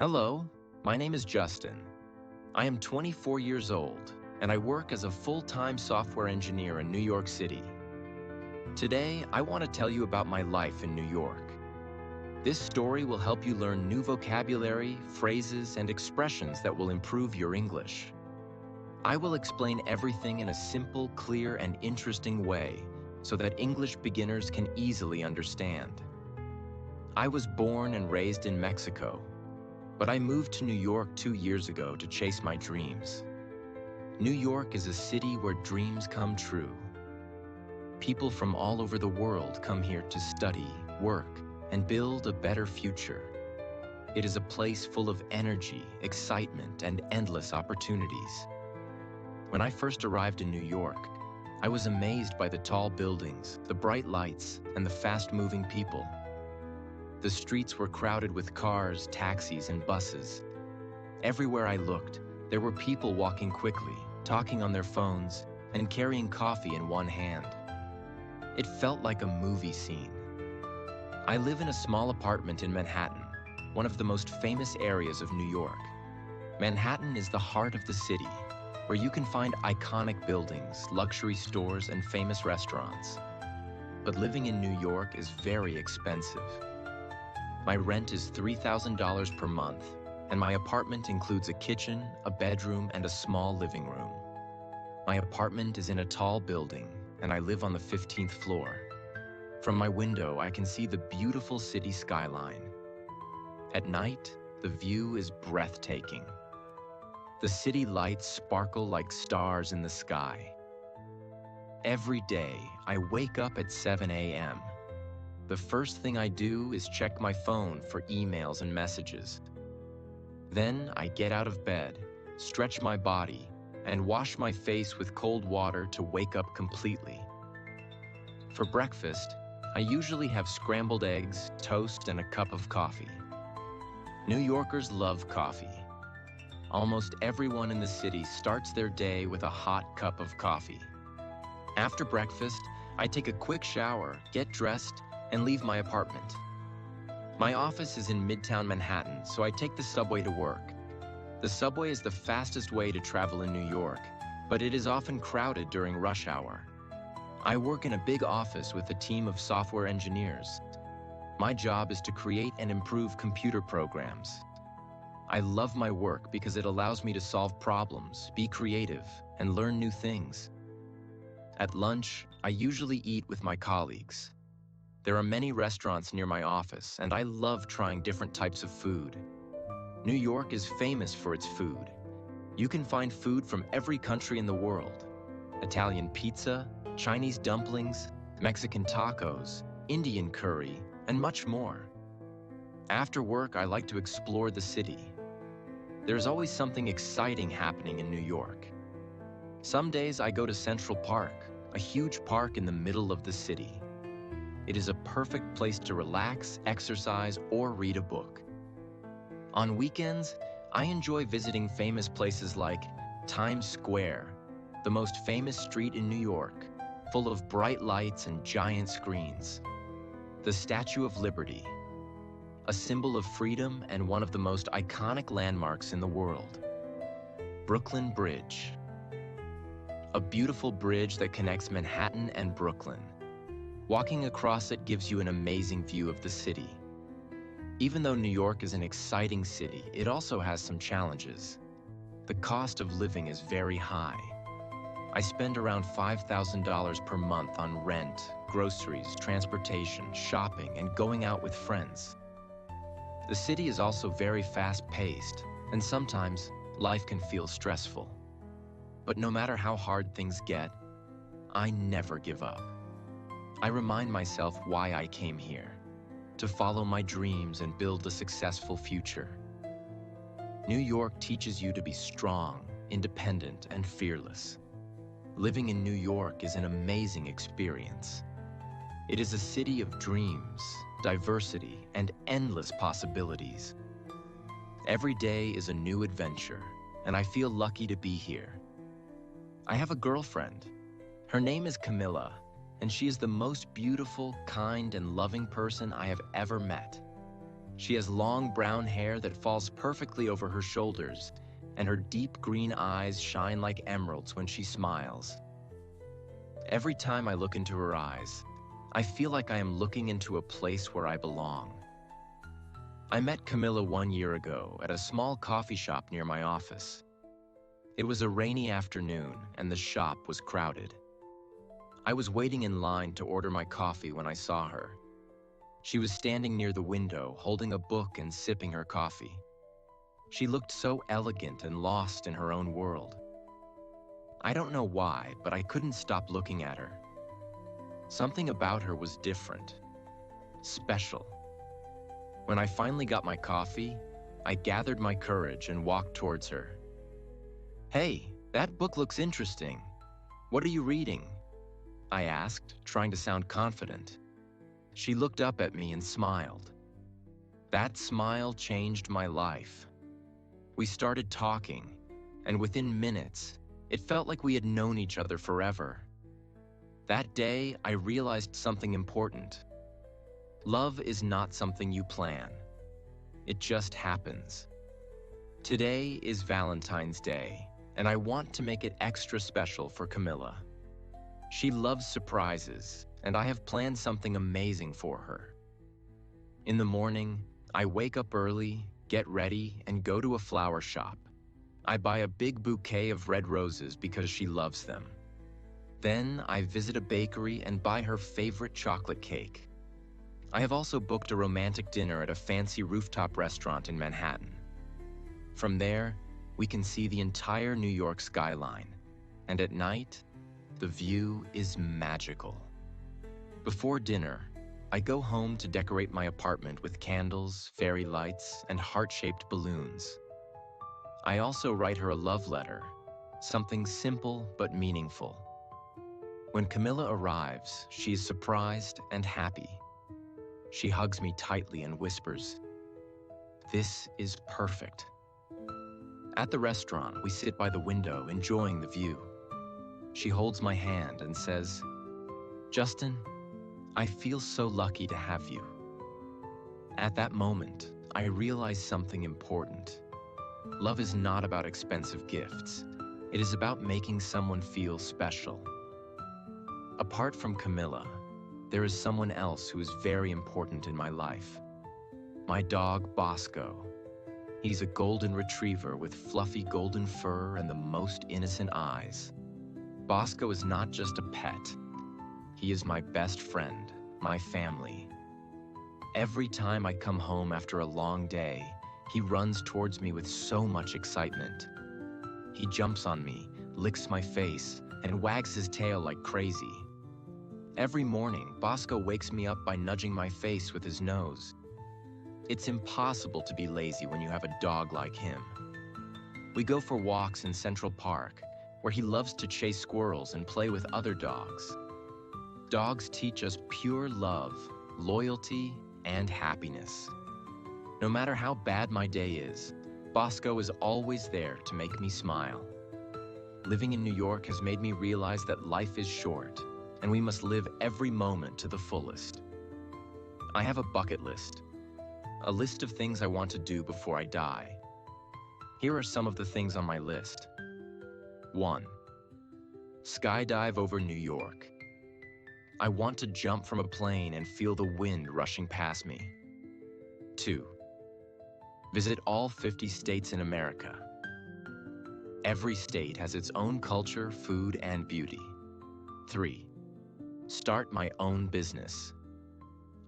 Hello, my name is Justin. I am 24 years old, and I work as a full-time software engineer in New York City. Today, I want to tell you about my life in New York. This story will help you learn new vocabulary, phrases, and expressions that will improve your English. I will explain everything in a simple, clear, and interesting way so that English beginners can easily understand. I was born and raised in Mexico, but I moved to New York 2 years ago to chase my dreams. New York is a city where dreams come true. People from all over the world come here to study, work, and build a better future. It is a place full of energy, excitement, and endless opportunities. When I first arrived in New York, I was amazed by the tall buildings, the bright lights, and the fast-moving people. The streets were crowded with cars, taxis, and buses. Everywhere I looked, there were people walking quickly, talking on their phones, and carrying coffee in one hand. It felt like a movie scene. I live in a small apartment in Manhattan, one of the most famous areas of New York. Manhattan is the heart of the city, where you can find iconic buildings, luxury stores, and famous restaurants. But living in New York is very expensive. My rent is $3,000 per month, and my apartment includes a kitchen, a bedroom, and a small living room. My apartment is in a tall building, and I live on the 15th floor. From my window, I can see the beautiful city skyline. At night, the view is breathtaking. The city lights sparkle like stars in the sky. Every day, I wake up at 7 a.m. The first thing I do is check my phone for emails and messages. Then I get out of bed, stretch my body, and wash my face with cold water to wake up completely. For breakfast, I usually have scrambled eggs, toast, and a cup of coffee. New Yorkers love coffee. Almost everyone in the city starts their day with a hot cup of coffee. After breakfast, I take a quick shower, get dressed, and leave my apartment. My office is in Midtown Manhattan, so I take the subway to work. The subway is the fastest way to travel in New York, but it is often crowded during rush hour. I work in a big office with a team of software engineers. My job is to create and improve computer programs. I love my work because it allows me to solve problems, be creative, and learn new things. At lunch, I usually eat with my colleagues. There are many restaurants near my office, and I love trying different types of food. New York is famous for its food. You can find food from every country in the world: Italian pizza, Chinese dumplings, Mexican tacos, Indian curry, and much more. After work, I like to explore the city. There's always something exciting happening in New York. Some days I go to Central Park, a huge park in the middle of the city. It is a perfect place to relax, exercise, or read a book. On weekends, I enjoy visiting famous places like Times Square, the most famous street in New York, full of bright lights and giant screens. The Statue of Liberty, a symbol of freedom and one of the most iconic landmarks in the world. Brooklyn Bridge, a beautiful bridge that connects Manhattan and Brooklyn. Walking across it gives you an amazing view of the city. Even though New York is an exciting city, it also has some challenges. The cost of living is very high. I spend around $5,000 per month on rent, groceries, transportation, shopping, and going out with friends. The city is also very fast-paced, and sometimes life can feel stressful. But no matter how hard things get, I never give up. I remind myself why I came here: to follow my dreams and build a successful future. New York teaches you to be strong, independent, and fearless. Living in New York is an amazing experience. It is a city of dreams, diversity, and endless possibilities. Every day is a new adventure, and I feel lucky to be here. I have a girlfriend. Her name is Camilla, and she is the most beautiful, kind, and loving person I have ever met. She has long brown hair that falls perfectly over her shoulders, and her deep green eyes shine like emeralds when she smiles. Every time I look into her eyes, I feel like I am looking into a place where I belong. I met Camilla 1 year ago at a small coffee shop near my office. It was a rainy afternoon and the shop was crowded. I was waiting in line to order my coffee when I saw her. She was standing near the window, holding a book and sipping her coffee. She looked so elegant and lost in her own world. I don't know why, but I couldn't stop looking at her. Something about her was different, special. When I finally got my coffee, I gathered my courage and walked towards her. "Hey, that book looks interesting. What are you reading?" I asked, trying to sound confident. She looked up at me and smiled. That smile changed my life. We started talking, and within minutes, it felt like we had known each other forever. That day, I realized something important. Love is not something you plan. It just happens. Today is Valentine's Day, and I want to make it extra special for Camilla. She loves surprises, and I have planned something amazing for her. In the morning, I wake up early, get ready, and go to a flower shop. I buy a big bouquet of red roses because she loves them. Then I visit a bakery and buy her favorite chocolate cake. I have also booked a romantic dinner at a fancy rooftop restaurant in Manhattan. From there, we can see the entire New York skyline, and at night, the view is magical. Before dinner, I go home to decorate my apartment with candles, fairy lights, and heart-shaped balloons. I also write her a love letter, something simple but meaningful. When Camilla arrives, she is surprised and happy. She hugs me tightly and whispers, "This is perfect." At the restaurant, we sit by the window, enjoying the view. She holds my hand and says, "Justin, I feel so lucky to have you." At that moment, I realize something important. Love is not about expensive gifts. It is about making someone feel special. Apart from Camilla, there is someone else who is very important in my life. My dog, Bosco. He's a golden retriever with fluffy golden fur and the most innocent eyes. Bosco is not just a pet. He is my best friend, my family. Every time I come home after a long day, he runs towards me with so much excitement. He jumps on me, licks my face, and wags his tail like crazy. Every morning, Bosco wakes me up by nudging my face with his nose. It's impossible to be lazy when you have a dog like him. We go for walks in Central Park, where he loves to chase squirrels and play with other dogs. Dogs teach us pure love, loyalty, and happiness. No matter how bad my day is, Bosco is always there to make me smile. Living in New York has made me realize that life is short, and we must live every moment to the fullest. I have a bucket list, a list of things I want to do before I die. Here are some of the things on my list. 1. Skydive over New York. I want to jump from a plane and feel the wind rushing past me. 2. Visit all 50 states in America. Every state has its own culture, food, and beauty. 3. Start my own business.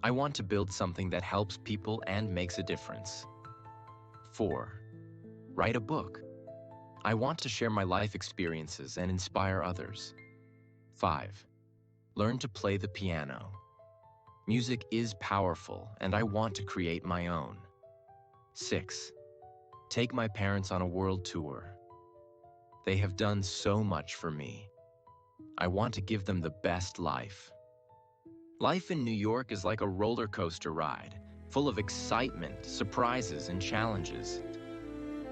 I want to build something that helps people and makes a difference. 4. Write a book. I want to share my life experiences and inspire others. 5. Learn to play the piano. Music is powerful, and I want to create my own. 6. Take my parents on a world tour. They have done so much for me. I want to give them the best life. Life in New York is like a roller coaster ride, full of excitement, surprises, and challenges.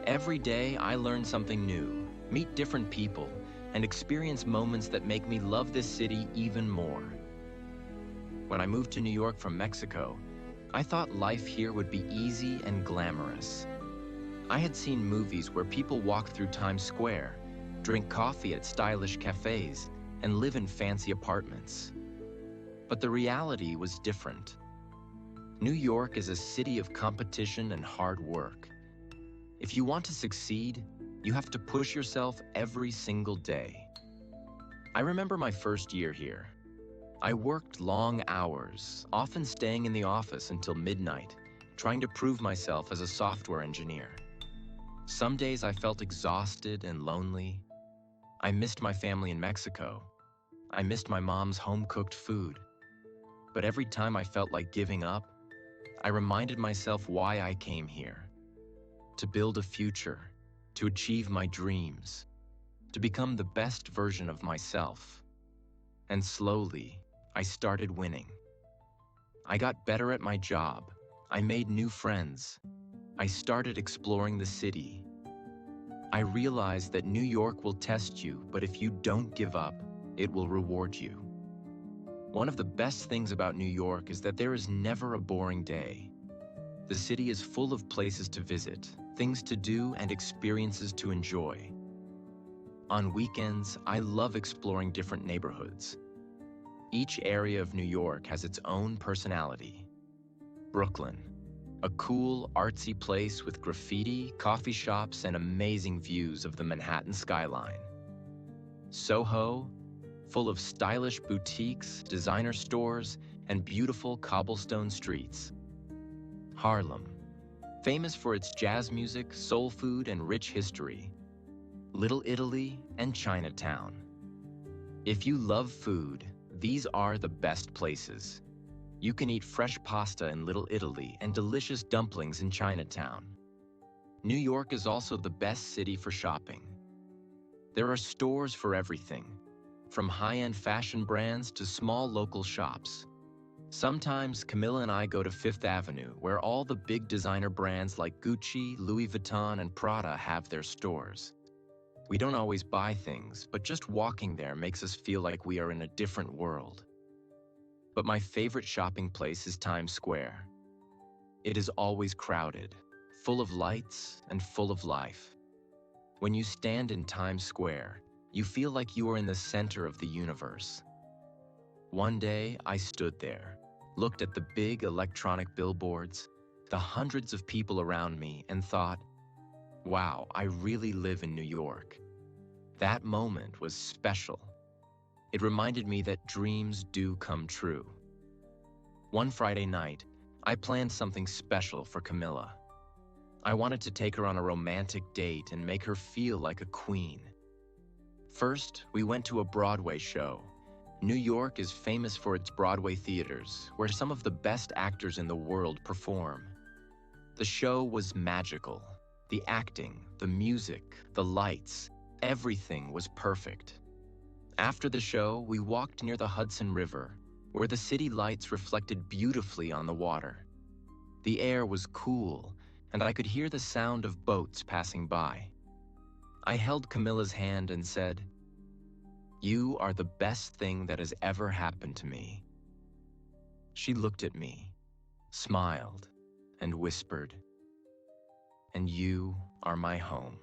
Every day, I learn something new, meet different people, and experience moments that make me love this city even more. When I moved to New York from Mexico, I thought life here would be easy and glamorous. I had seen movies where people walk through Times Square, drink coffee at stylish cafes, and live in fancy apartments. But the reality was different. New York is a city of competition and hard work. If you want to succeed, you have to push yourself every single day. I remember my first year here. I worked long hours, often staying in the office until midnight, trying to prove myself as a software engineer. Some days I felt exhausted and lonely. I missed my family in Mexico. I missed my mom's home-cooked food. But every time I felt like giving up, I reminded myself why I came here. To build a future, to achieve my dreams, to become the best version of myself. And slowly, I started winning. I got better at my job. I made new friends. I started exploring the city. I realized that New York will test you, but if you don't give up, it will reward you. One of the best things about New York is that there is never a boring day. The city is full of places to visit, things to do, and experiences to enjoy. On weekends, I love exploring different neighborhoods. Each area of New York has its own personality. Brooklyn, a cool, artsy place with graffiti, coffee shops, and amazing views of the Manhattan skyline. Soho, full of stylish boutiques, designer stores, and beautiful cobblestone streets. Harlem, famous for its jazz music, soul food, and rich history. Little Italy and Chinatown. If you love food, these are the best places. You can eat fresh pasta in Little Italy and delicious dumplings in Chinatown. New York is also the best city for shopping. There are stores for everything, from high-end fashion brands to small local shops. Sometimes Camilla and I go to Fifth Avenue, where all the big designer brands like Gucci, Louis Vuitton, and Prada have their stores. We don't always buy things, but just walking there makes us feel like we are in a different world. But my favorite shopping place is Times Square. It is always crowded, full of lights and full of life. When you stand in Times Square, you feel like you are in the center of the universe. One day, I stood there, looked at the big electronic billboards, the hundreds of people around me, and thought, wow, I really live in New York. That moment was special. It reminded me that dreams do come true. One Friday night, I planned something special for Camilla. I wanted to take her on a romantic date and make her feel like a queen. First, we went to a Broadway show. New York is famous for its Broadway theaters, where some of the best actors in the world perform. The show was magical. The acting, the music, the lights, everything was perfect. After the show, we walked near the Hudson River, where the city lights reflected beautifully on the water. The air was cool, and I could hear the sound of boats passing by. I held Camilla's hand and said, "You are the best thing that has ever happened to me." She looked at me, smiled, and whispered, "And you are my home."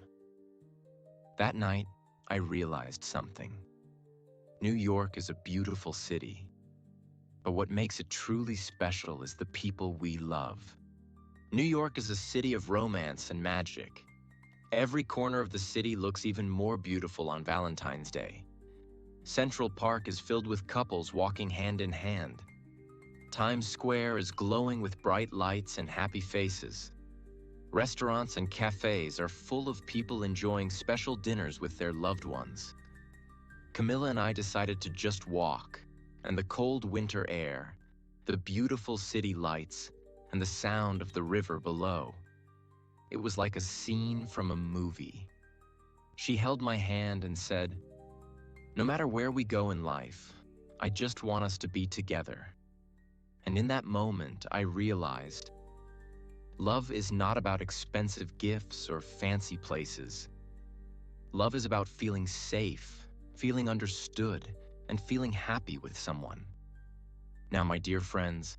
That night, I realized something. New York is a beautiful city, but what makes it truly special is the people we love. New York is a city of romance and magic. Every corner of the city looks even more beautiful on Valentine's Day. Central Park is filled with couples walking hand in hand. Times Square is glowing with bright lights and happy faces. Restaurants and cafes are full of people enjoying special dinners with their loved ones. Camilla and I decided to just walk, and the cold winter air, the beautiful city lights, and the sound of the river below. It was like a scene from a movie. She held my hand and said, "No matter where we go in life, I just want us to be together." And in that moment, I realized, love is not about expensive gifts or fancy places. Love is about feeling safe, feeling understood, and feeling happy with someone. Now, my dear friends,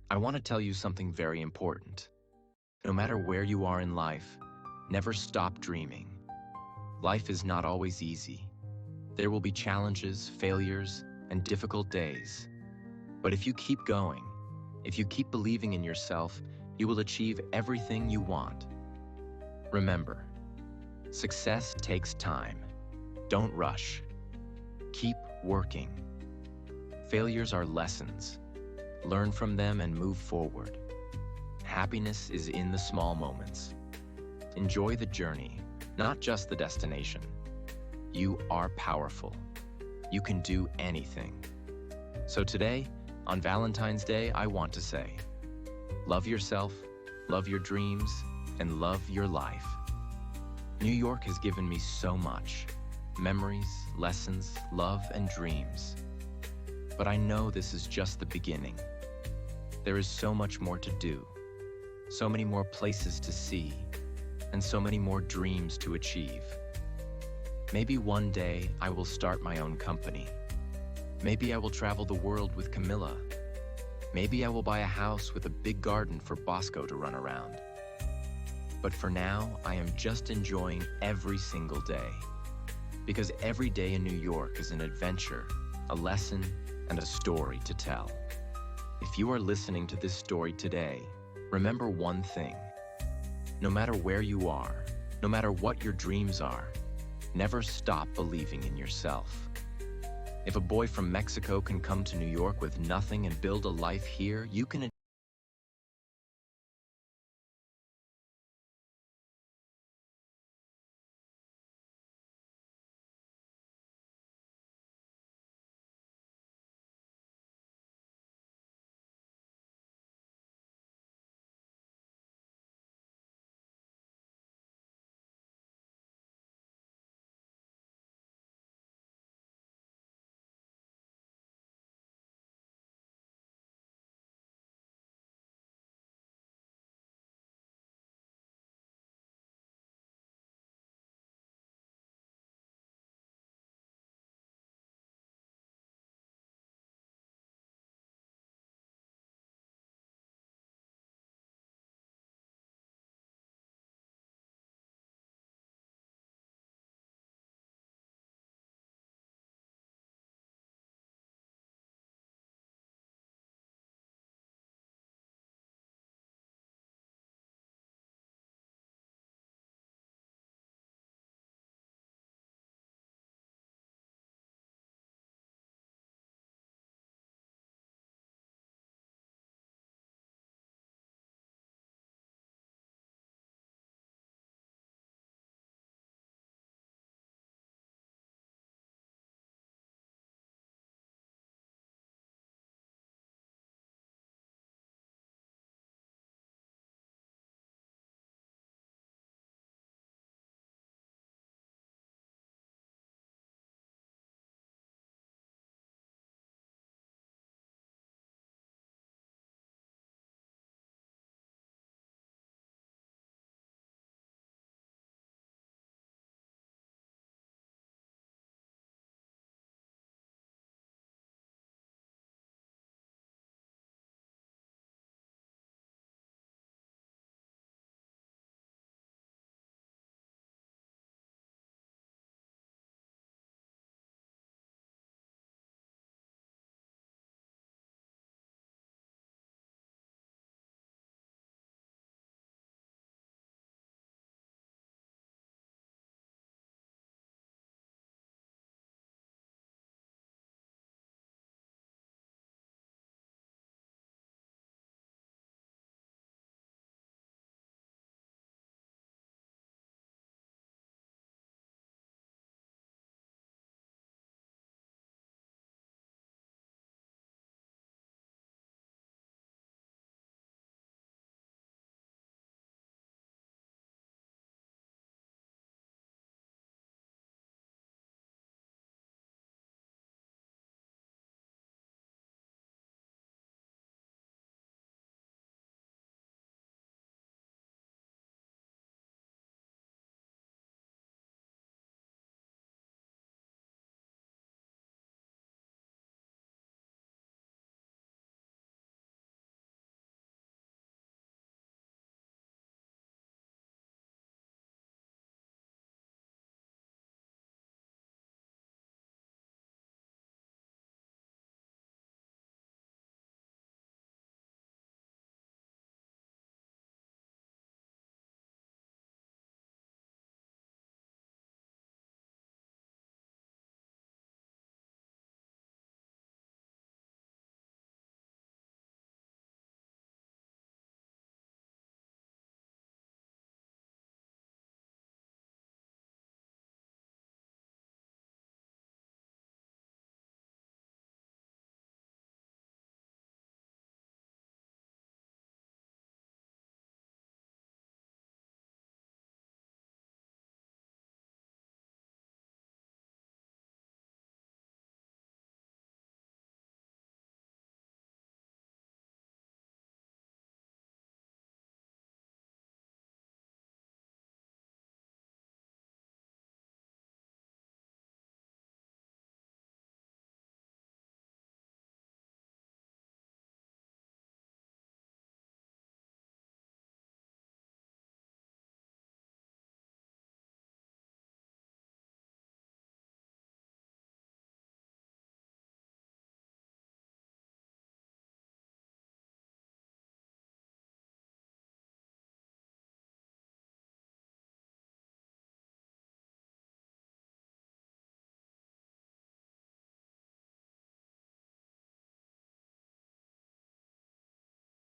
I want to tell you something very important. No matter where you are in life, never stop dreaming. Life is not always easy. There will be challenges, failures, and difficult days. But if you keep going, if you keep believing in yourself, you will achieve everything you want. Remember, success takes time. Don't rush. Keep working. Failures are lessons. Learn from them and move forward. Happiness is in the small moments. Enjoy the journey, not just the destination. You are powerful. You can do anything. So today, on Valentine's Day, I want to say, love yourself, love your dreams, and love your life. New York has given me so much. Memories, lessons, love, and dreams. But I know this is just the beginning. There is so much more to do, so many more places to see, and so many more dreams to achieve. Maybe one day I will start my own company. Maybe I will travel the world with Camilla. Maybe I will buy a house with a big garden for Bosco to run around. But for now, I am just enjoying every single day. Because every day in New York is an adventure, a lesson, and a story to tell. If you are listening to this story today, remember one thing. No matter where you are, no matter what your dreams are, never stop believing in yourself. If a boy from Mexico can come to New York with nothing and build a life here, you can